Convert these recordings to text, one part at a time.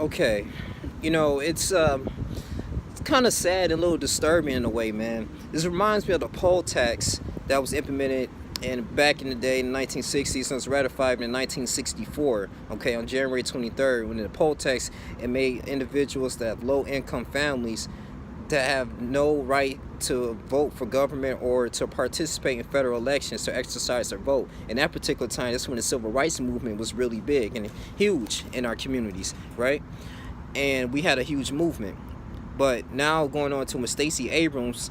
Okay, it's kind of sad and a little disturbing in a way, man. This reminds me of the poll tax that was implemented back in the day in the 1960s and was ratified in 1964. Okay, on January 23rd, when the poll tax it made individuals that have low income families to have no right to vote for government or to participate in federal elections to exercise their vote. In that particular time, that's when the civil rights movement was really big and huge in our communities, right? And we had a huge movement. But now going on to Miss Stacey Abrams,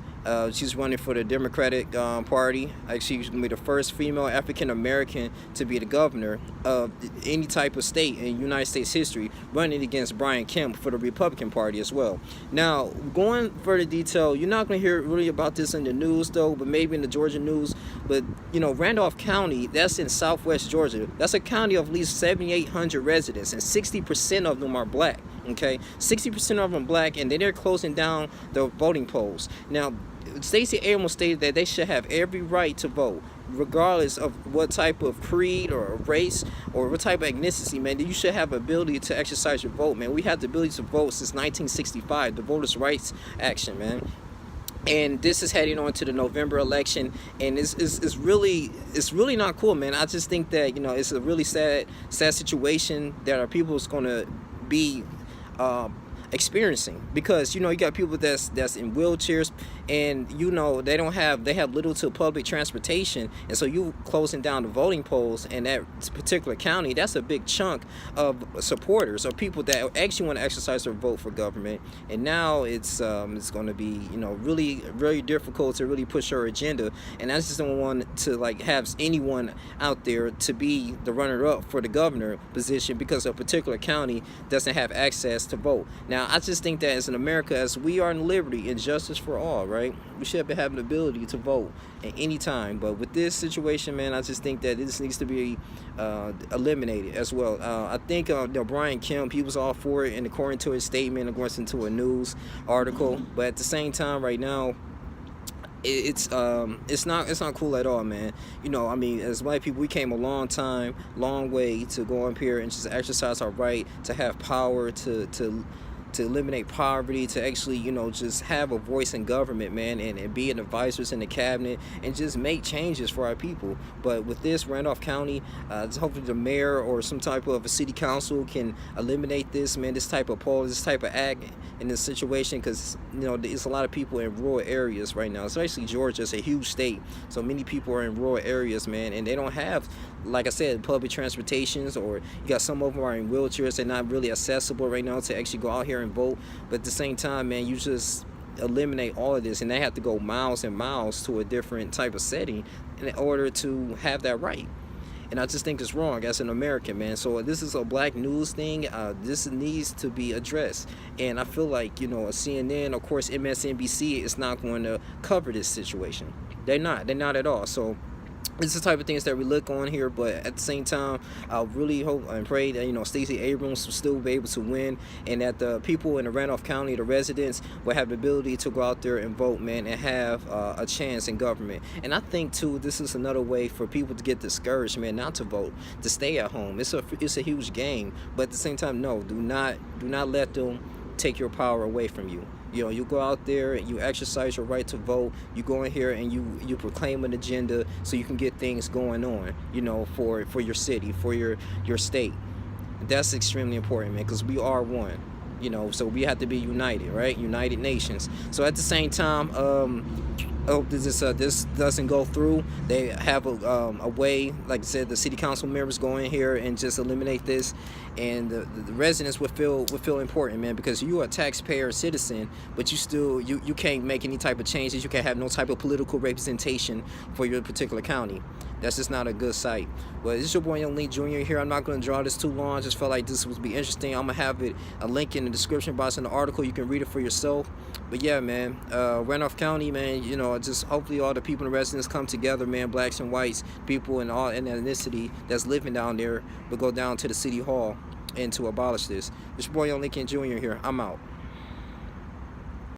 she's running for the Democratic Party. Actually, she's going to be the first female African American to be the governor of any type of state in United States history, running against Brian Kemp for the Republican Party as well. Now, going further detail, you're not going to hear really about this in the news though, but maybe in the Georgia news. But Randolph County, that's in Southwest Georgia. That's a county of at least 7,800 residents, and 60% of them are black. Okay, 60% of them black, and they're closing down the voting polls. Now, Stacey Abrams stated that they should have every right to vote, regardless of what type of creed or race or what type of ethnicity, man. You should have the ability to exercise your vote, man. We had the ability to vote since 1965, the Voters' Rights Action, man. And this is heading on to the November election, and it's really not cool, man. I just think that it's a really sad situation that our people is going to be experiencing, because you got people that's in wheelchairs, and they have little to public transportation, and so you closing down the voting polls in that particular county, that's a big chunk of supporters or people that actually want to exercise their vote for government. And now it's going to be really very difficult to really push her agenda, and I just don't want to have anyone out there to be the runner-up for the governor position because a particular county doesn't have access to vote. Now, I just think that as in America, as we are in liberty and justice for all, right, we should be having the ability to vote at any time. But with this situation, man, I just think that this needs to be eliminated as well. I think Brian Kemp, he was all for it, and according to his statement, according to a news article. But at the same time, right now, it's not cool at all, man. I mean, as white people, we came a long way to go up here and just exercise our right to have power, to eliminate poverty, to actually, just have a voice in government, man, and be an advisors in the cabinet and just make changes for our people. But with this, Randolph County, hopefully the mayor or some type of a city council can eliminate this, man, this type of poll, this type of act in this situation, because, there's a lot of people in rural areas right now, especially Georgia. It's a huge state, so many people are in rural areas, man, and they don't have, like I said, public transportations, or you got some of them are in wheelchairs. They're not really accessible right now to actually go out here and vote. But at the same time, man, you just eliminate all of this, and they have to go miles and miles to a different type of setting in order to have that right. And I just think it's wrong as an American, man. So this is a black news thing. This needs to be addressed. And I feel like, a CNN, of course, MSNBC is not going to cover this situation. They're not at all. So it's the type of things that we look on here, but at the same time, I really hope and pray that Stacey Abrams will still be able to win, and that the people in the Randolph County, the residents, will have the ability to go out there and vote, man, and have a chance in government. And I think too, this is another way for people to get discouraged, man, not to vote, to stay at home. It's a huge game, but at the same time, no, do not let them take your power away from you. You go out there and you exercise your right to vote. You go in here and you proclaim an agenda so you can get things going on, for your city, for your state. That's extremely important, man, because we are one. So we have to be united, right? United Nations. So at the same time, this doesn't go through. They have a way, like I said, the city council members go in here and just eliminate this, and the residents would feel important, man, because you are a taxpayer citizen, but you can't make any type of changes. You can't have no type of political representation for your particular county. That's just not a good sight. But this is your boy Young Lee Jr. here. I'm not going to draw this too long. I just felt like this would be interesting. I'm going to have a link in the description box in the article. You can read it for yourself. But yeah, man, Randolph County, man, just hopefully all the people and residents come together, man, blacks and whites, people and all in ethnicity that's living down there, but go down to the city hall and to abolish this. It's your boy Young Lincoln Jr. here. I'm out.